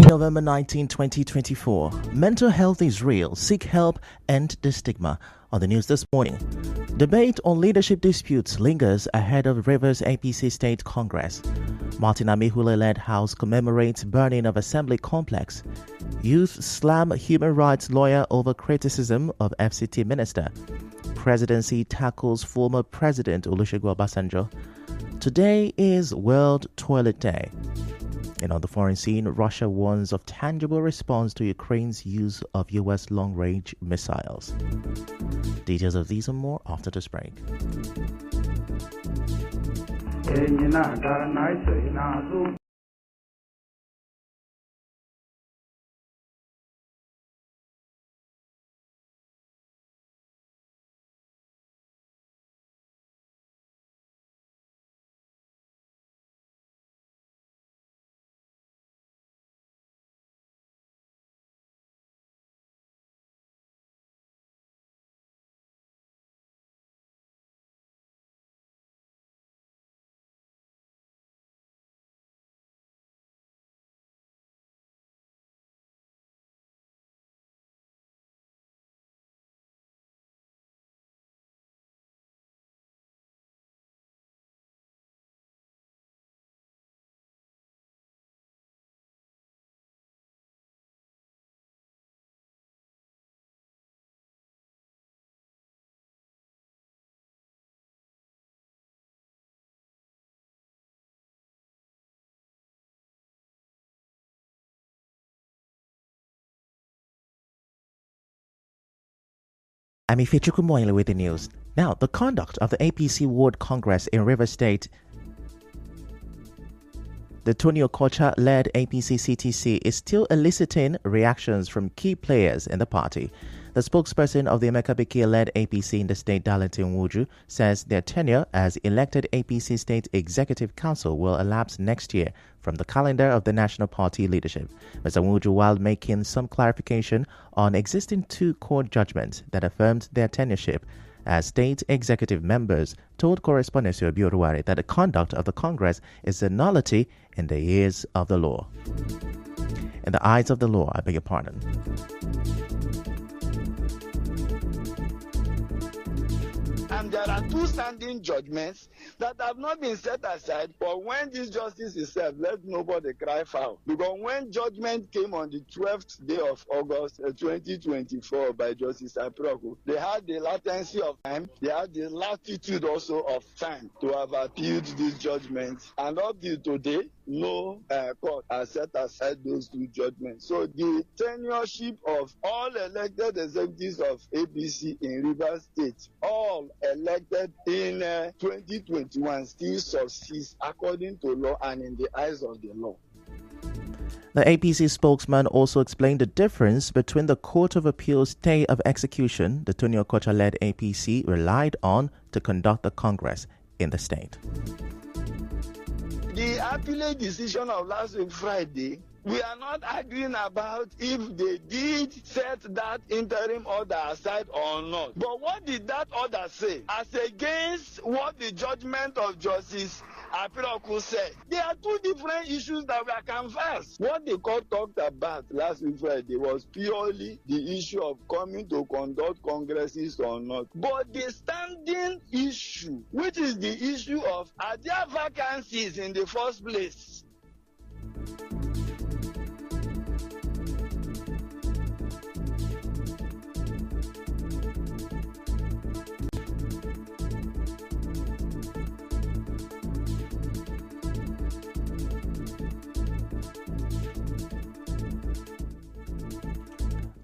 November 19, 2024. Mental health is real. Seek help. End the stigma. On the news this morning, debate on leadership disputes lingers ahead of Rivers APC State Congress. Martin Amihule-led House commemorates burning of Assembly Complex. Youth slam human rights lawyer over criticism of FCT minister. Presidency tackles former President Olusegun Obasanjo. Today is World Toilet Day. And on the foreign scene, Russia warns of tangible response to Ukraine's use of U.S. long-range missiles. Details of these and more after this break. I'm Ifechukwumoyle with the news. Now, the conduct of the APC Ward Congress in Rivers State, the Tony Okocha-led APC CTC, is still eliciting reactions from key players in the party. The spokesperson of the Emeka Bekele-led APC in the state, Darlington Wuju, says their tenure as elected APC State Executive Council will elapse next year from the calendar of the National Party leadership. Mr. Wuju, while making some clarification on existing two court judgments that affirmed their tenureship as state executive members, told correspondent Obi Oruwari that the conduct of the Congress is a nullity in the ears of the law. In the eyes of the law, I beg your pardon. And there are two standing judgments that have not been set aside, but when this justice is served, let nobody cry foul. Because when judgment came on the 12th day of August 2024 by Justice Aproku, they had the latency of time, they had the latitude also of time to have appealed this judgment. And up till today, no court has set aside those two judgments. So the tenureship of all elected executives of APC in Rivers State, all elected in 2021, still subsists according to law and in the eyes of the law. The APC spokesman also explained the difference between the Court of Appeal's stay of execution the Tony Okocha-led APC relied on to conduct the Congress in the state. The appellate decision of last week Friday, we are not arguing about if they did set that interim order aside or not. But what did that order say? As against what the judgment of Justice Apiroku said. There are two different issues that we are canvassed. What the court talked about last week Friday was purely the issue of coming to conduct congresses or not. But the standing issue, which is the issue of are there vacancies in the first place?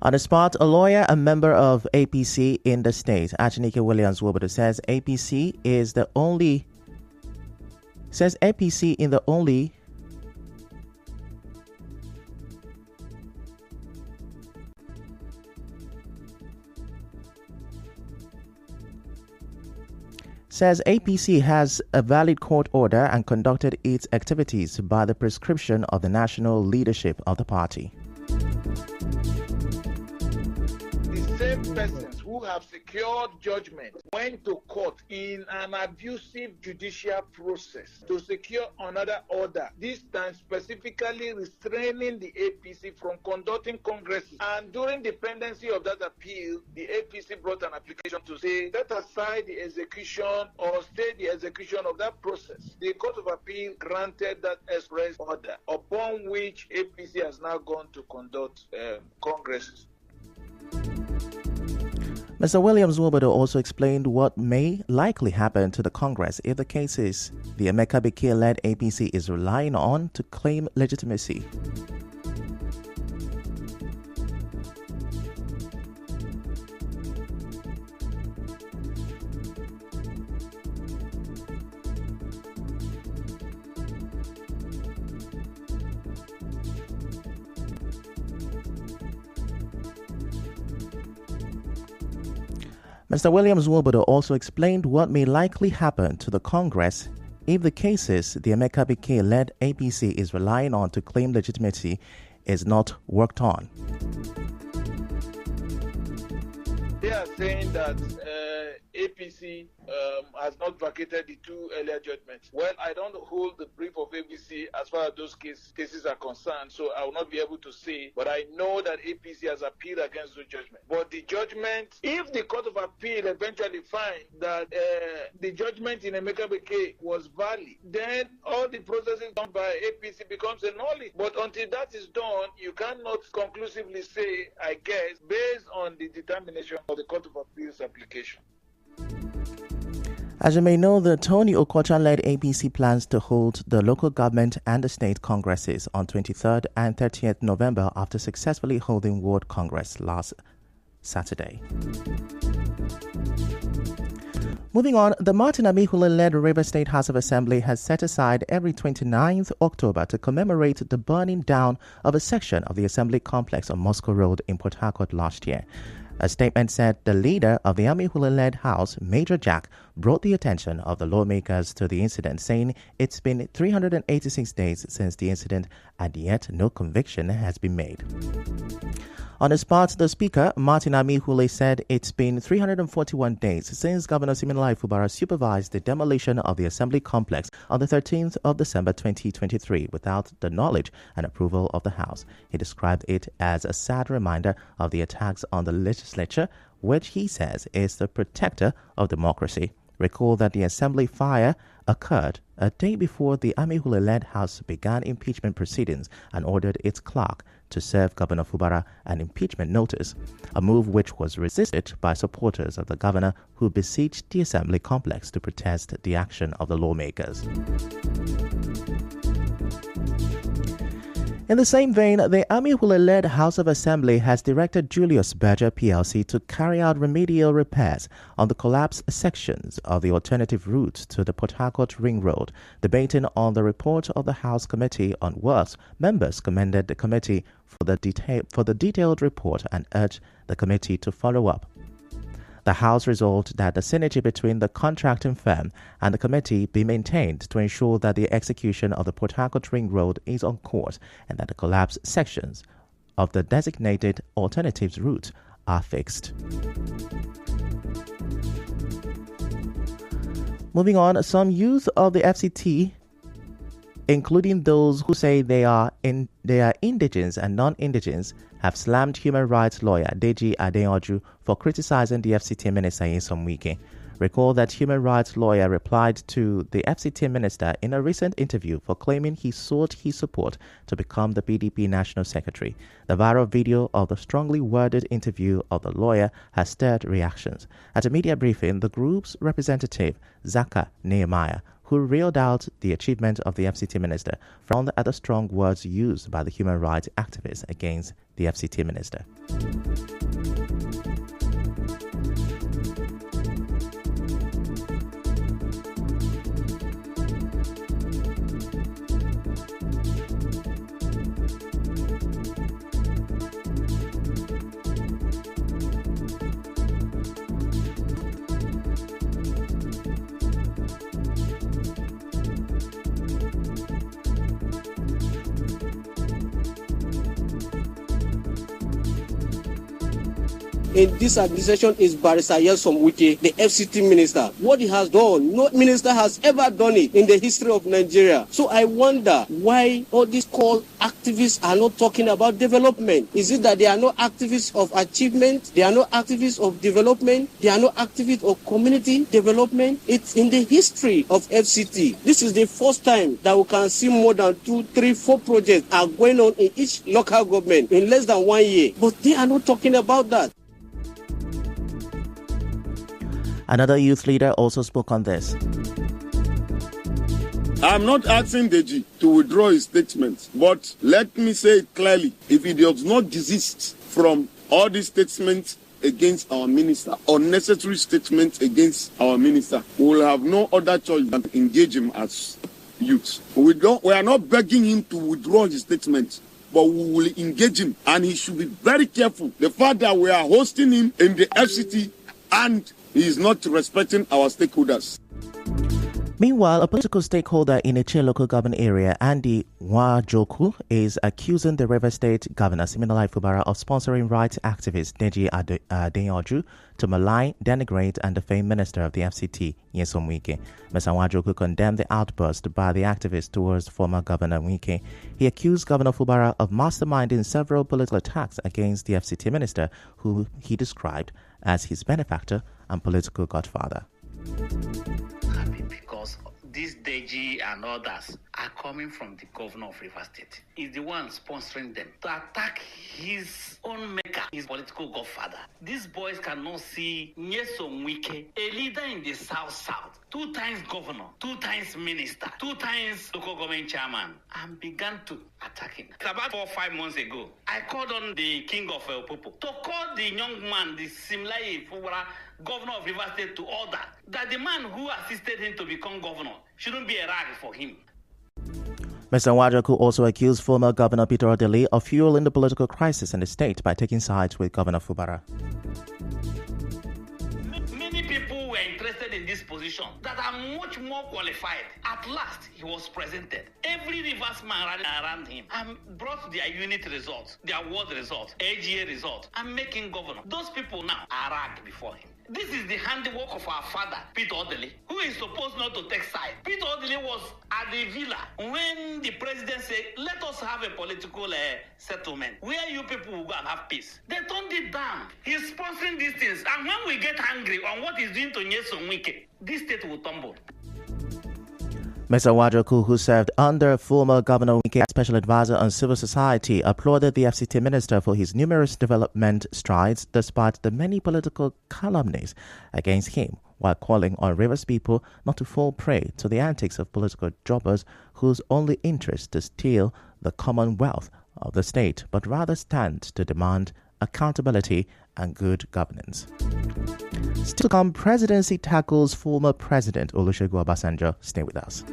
On the spot, a lawyer, a member of APC in the state, Achinike Williams-Wobodo, says APC in the only says APC has a valid court order and conducted its activities by the prescription of the national leadership of the party. same persons who have secured judgment went to court in an abusive judicial process to secure another order, this time specifically restraining the APC from conducting congresses. And during the pendency of that appeal, the APC brought an application to say, set aside the execution or stay the execution of that process. The Court of Appeal granted that express order, upon which APC has now gone to conduct congresses. Mr. Williams Wobodo also explained what may likely happen to the Congress if the cases the Emeka Bekele-led APC is relying on to claim legitimacy. Mr. Williams Wobodo also explained what may likely happen to the Congress if the cases the Emeka Bekele-led APC is relying on to claim legitimacy is not worked on. They are saying that APC has not vacated the two earlier judgments. Well, I don't hold the brief of APC as far as those cases are concerned, so I will not be able to say, but I know that APC has appealed against those judgments. But the judgment, if the Court of Appeal eventually finds that the judgment in Emeka Bekele was valid, then all the processes done by APC becomes a nullity. But until that is done, you cannot conclusively say, I guess, based on the determination of the Court of Appeal's application. As you may know, the Tony Okocha-led APC plans to hold the local government and the state congresses on 23rd and 30th November after successfully holding World Congress last Saturday. Moving on, the Martin Amihule-led Rivers State House of Assembly has set aside every 29th October to commemorate the burning down of a section of the Assembly complex on Moscow Road in Port Harcourt last year. A statement said the leader of the Amihule-led House, Major Jack, brought the attention of the lawmakers to the incident, saying it's been 386 days since the incident and yet no conviction has been made. On the spot, the Speaker, Martin Amihule, said it's been 341 days since Governor Siminalayi Fubara supervised the demolition of the Assembly complex on the 13th of December 2023 without the knowledge and approval of the House. He described it as a sad reminder of the attacks on the legislature, which he says is the protector of democracy. Recall that the Assembly fire occurred a day before the Amihule-led House began impeachment proceedings and ordered its clerk to serve Governor Fubara an impeachment notice, a move which was resisted by supporters of the governor who besieged the Assembly complex to protest the action of the lawmakers. In the same vein, the Amihule-led House of Assembly has directed Julius Berger PLC to carry out remedial repairs on the collapsed sections of the alternative route to the Port Harcourt Ring Road. Debating on the report of the House Committee on Works, members commended the committee for the detailed report and urged the committee to follow up. The House resolved that the synergy between the contracting firm and the committee be maintained to ensure that the execution of the Port Harcourt Ring Road is on course and that the collapsed sections of the designated alternatives route are fixed. Moving on, some youth of the FCT, including those who say they are indigens and non-indigens, have slammed human rights lawyer Deji Adeyanju for criticizing the FCT minister Nyesom Wike. Recall that human rights lawyer replied to the FCT minister in a recent interview for claiming he sought his support to become the PDP national secretary. The viral video of the strongly worded interview of the lawyer has stirred reactions. At a media briefing, the group's representative, Zaka Nehemiah, who reeled out the achievement of the FCT minister, frowned at the strong words used by the human rights activists against the FCT minister. in this administration is Barrister Nyesom Wike, the FCT minister. What he has done, no minister has ever done it in the history of Nigeria. So I wonder why all these called activists are not talking about development. Is it that they are not activists of achievement? They are not activists of development? They are not activists of community development? It's in the history of FCT. This is the first time that we can see more than 2, 3, 4 projects are going on in each local government in less than 1 year. But they are not talking about that. Another youth leader also spoke on this. I'm not asking Deji to withdraw his statement, but let me say it clearly. If he does not desist from all these statements against our minister, unnecessary statements against our minister, we will have no other choice than to engage him as youth. We are not begging him to withdraw his statement, but we will engage him, and he should be very careful. The fact that we are hosting him in the FCT and he is not respecting our stakeholders. Meanwhile, a political stakeholder in Eche local government area, Andy Nwajoku, is accusing the River State Governor Siminalayi Fubara of sponsoring rights activist Deji Adeyanju to malign, denigrate and defame Minister of the FCT, Nyesom Wike. Mr. Nwajoku condemned the outburst by the activist towards former Governor Wike. He accused Governor Fubara of masterminding several political attacks against the FCT minister, who he described as his benefactor and political godfather. Because this Deji and others are coming from the governor of Rivers State. He's the one sponsoring them to attack his own maker, his political godfather. These boys cannot see Nyesom Wike, a leader in the South, 2 times governor, 2 times minister, 2 times local government chairman, and began to attack him. About 4 or 5 months ago, I called on the king of Popo to call the young man, the Siminalayi Fubara, governor of Rivers State, to order that the man who assisted him to become governor shouldn't be a rag for him. Mr. Nwajoku also accused former Governor Peter Odili of fueling the political crisis in the state by taking sides with Governor Fubara. Many people were interested in this position that are much more qualified. At last, he was presented. Every Rivers man rallied around him and brought their unit results, their ward results, AGA results, and making governor. Those people now are ragged before him. This is the handiwork of our father, Peter Odili, who is supposed not to take side. Peter Odili was at the villa when the president said, let us have a political settlement where you people will go and have peace. They turned it down. He's sponsoring these things. And when we get angry on what he's doing to Nyesom Wike, this state will tumble. Mr. Nwajoku, who served under former Governor Wike as Special Advisor on Civil Society, applauded the FCT minister for his numerous development strides despite the many political calumnies against him, while calling on Rivers people not to fall prey to the antics of political jobbers whose only interest is to steal the commonwealth of the state, but rather stand to demand accountability and good governance. Still to come, presidency tackles former President Olusegun Obasanjo. Stay with us.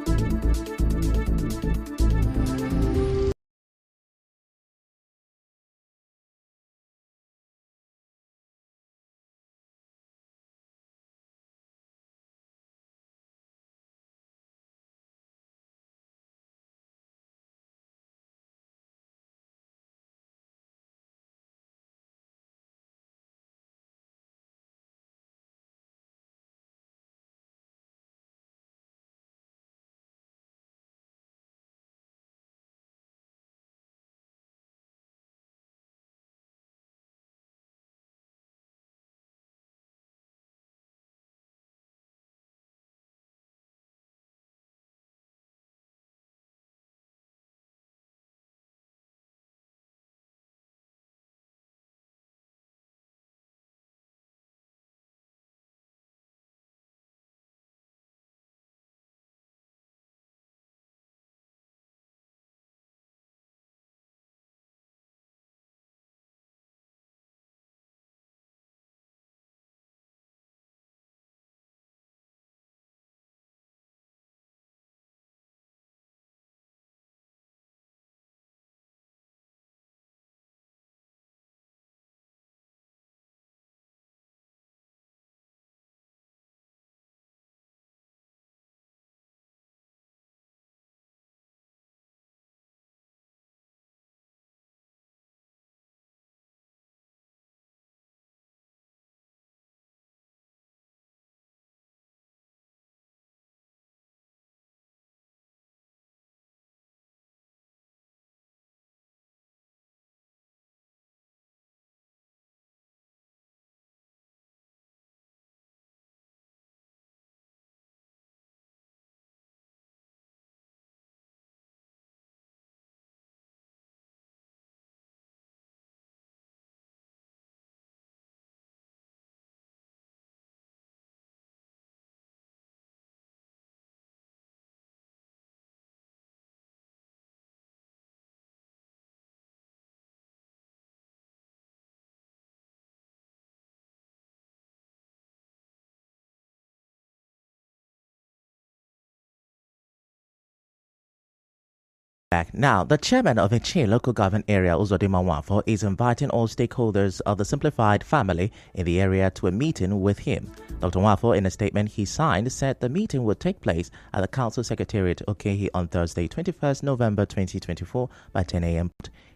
Now, the chairman of Ichi local government area, Uzodinma Nwafor, is inviting all stakeholders of the Simplified family in the area to a meeting with him. Dr. Nwafor, in a statement he signed, said the meeting would take place at the Council Secretariat, Okehi, on Thursday, 21st November 2024 by 10 a.m.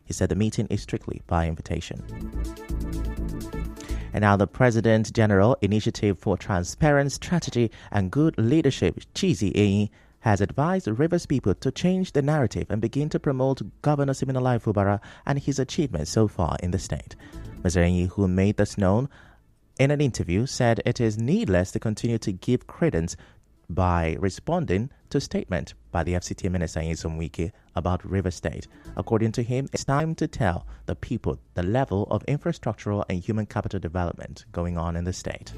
He said the meeting is strictly by invitation. And now the President General Initiative for Transparent Strategy and Good Leadership, Chizi Eyi, has advised Rivers people to change the narrative and begin to promote Governor Siminalayi Fubara and his achievements so far in the state. Mr. Eyi, who made this known in an interview, said it is needless to continue to give credence by responding to a statement by the FCT Minister Nyesom Wike about Rivers State. According to him, it's time to tell the people the level of infrastructural and human capital development going on in the state.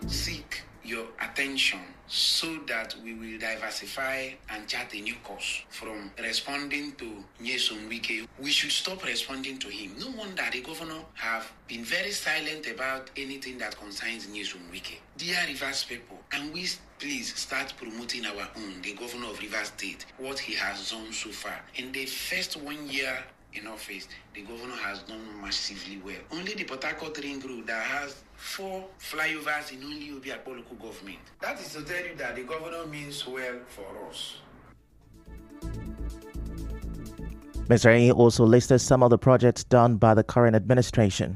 Seek your attention so that we will diversify and chart a new course from responding to Nyesom Wike. We should stop responding to him. No wonder the governor have been very silent about anything that concerns Nyesom Wike. Dear Rivers people, can we please start promoting our own, the governor of Rivers State, what he has done so far? In the first 1 year in office, the governor has done massively well. Only the Port Harcourt Ring Road that has 4 flyovers in only Obiakpo local government. That is to tell you that the governor means well for us. Mr. A also listed some of the projects done by the current administration.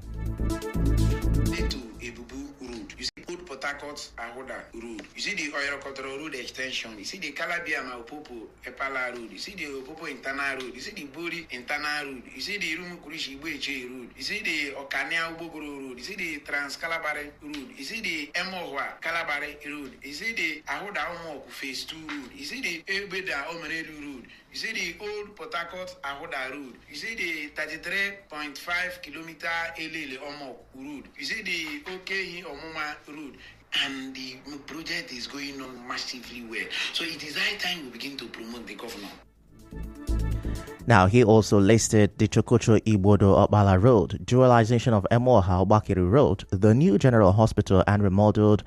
Old Port Harcourt Ahoda Road. You see the Oyorokotoro Road extension. You see the Calabiama Opopo Epala Road. You see the Opopo Internal Road. You see the Bori Internal Road. You see the Rumukurishi Bweche Road. You see the Okania Ubogoro Road. You see the Trans Calabare Road. You see the Emohwa Calabare Road. You see the Ahoda Omo Phase 2 Road. You see the Ebeda Omeredu Road. You see the old Port Harcourt Ahoda Road. You see the 33.5 kilometer Elele Omo Road. You see the Okehi Omoma Road. And the project is going on massively well. So it is high time we begin to promote the governor. Now, he also listed the Chokocho Ibodo Okbala Road, dualization of Emoha Obakiri Road, the new General Hospital and remodeled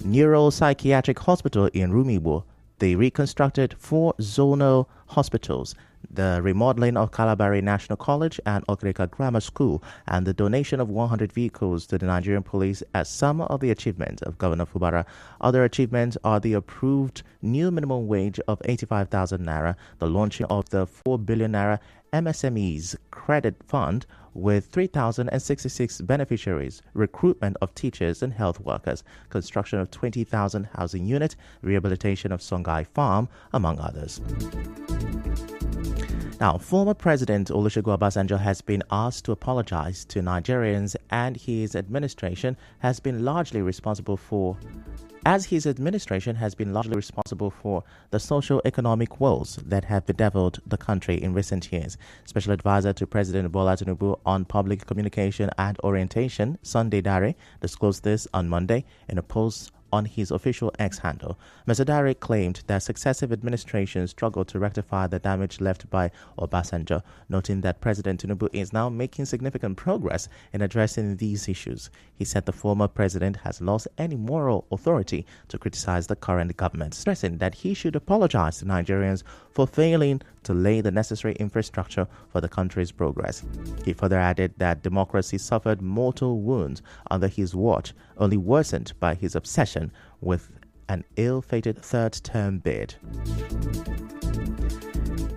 Neuropsychiatric Hospital in Rumibo, the reconstructed 4 zonal hospitals, the remodeling of Kalabari National College and Okrika Grammar School, and the donation of 100 vehicles to the Nigerian police as some of the achievements of Governor Fubara. Other achievements are the approved new minimum wage of 85,000 naira, the launching of the 4 billion naira MSMEs credit fund with 3,066 beneficiaries, recruitment of teachers and health workers, construction of 20,000 housing units, rehabilitation of Songhai Farm, among others. Now, former President Olusegun Obasanjo has been asked to apologize to Nigerians, and his administration has been largely responsible for the socio-economic woes that have bedeviled the country in recent years. Special Advisor to President Bola Tinubu on Public Communication and Orientation, Sunday Dare, disclosed this on Monday in a post on his official X handle. Mr. Dare claimed that successive administrations struggled to rectify the damage left by Obasanjo, noting that President Tinubu is now making significant progress in addressing these issues. He said the former president has lost any moral authority to criticize the current government, stressing that he should apologize to Nigerians for failing to lay the necessary infrastructure for the country's progress. He further added that democracy suffered mortal wounds under his watch, only worsened by his obsession with an ill-fated third-term bid.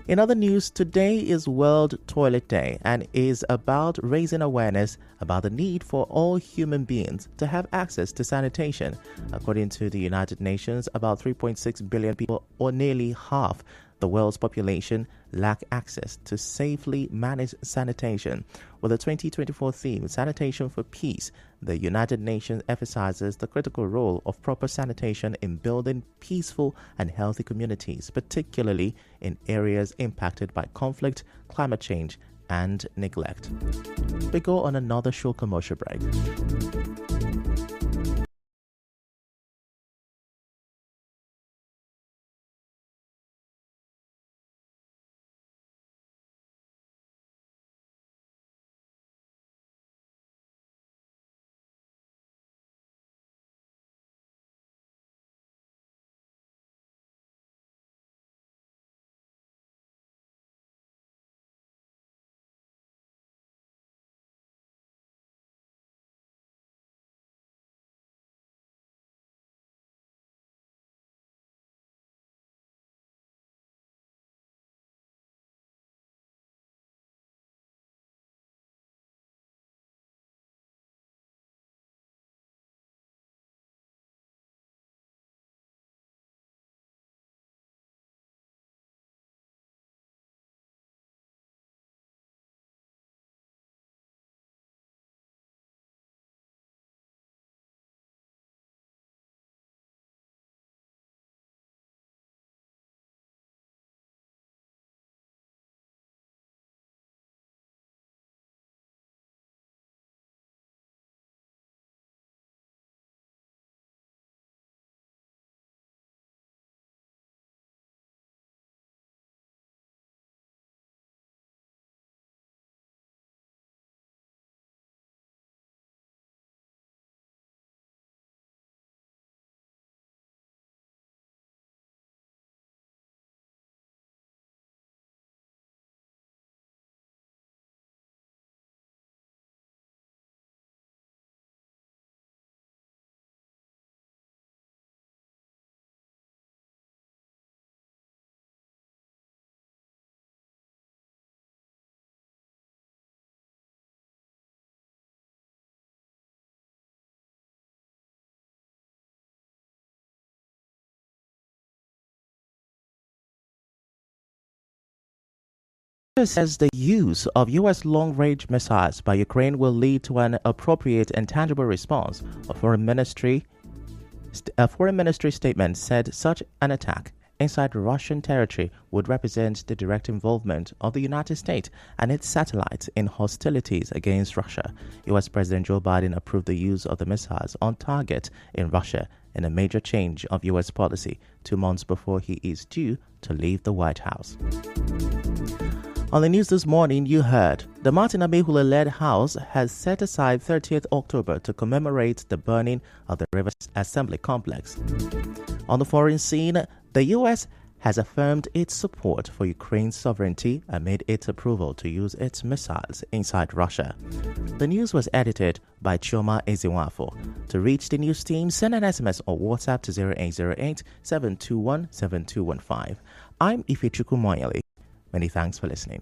In other news, today is World Toilet Day and is about raising awareness about the need for all human beings to have access to sanitation. According to the United Nations, about 3.6 billion people, or nearly half the world's population, lack access to safely managed sanitation. With the 2024 theme, Sanitation for Peace, the United Nations emphasizes the critical role of proper sanitation in building peaceful and healthy communities, particularly in areas impacted by conflict, climate change, and neglect. We go on another short commercial break. says the use of U.S. long-range missiles by Ukraine will lead to an appropriate and tangible response. A foreign ministry statement said such an attack inside Russian territory would represent the direct involvement of the United States and its satellites in hostilities against Russia. U.S. President Joe Biden approved the use of the missiles on target in Russia in a major change of U.S. policy 2 months before he is due to leave the White House. On the news this morning, you heard the Martin Abihule-led House has set aside 30th October to commemorate the burning of the Rivers Assembly Complex. On the foreign scene, the U.S. has affirmed its support for Ukraine's sovereignty amid its approval to use its missiles inside Russia. The news was edited by Chioma Ezewafo. To reach the news team, send an SMS or WhatsApp to 0808-721-7215. I'm Ifechukwu Moyele. Many thanks for listening.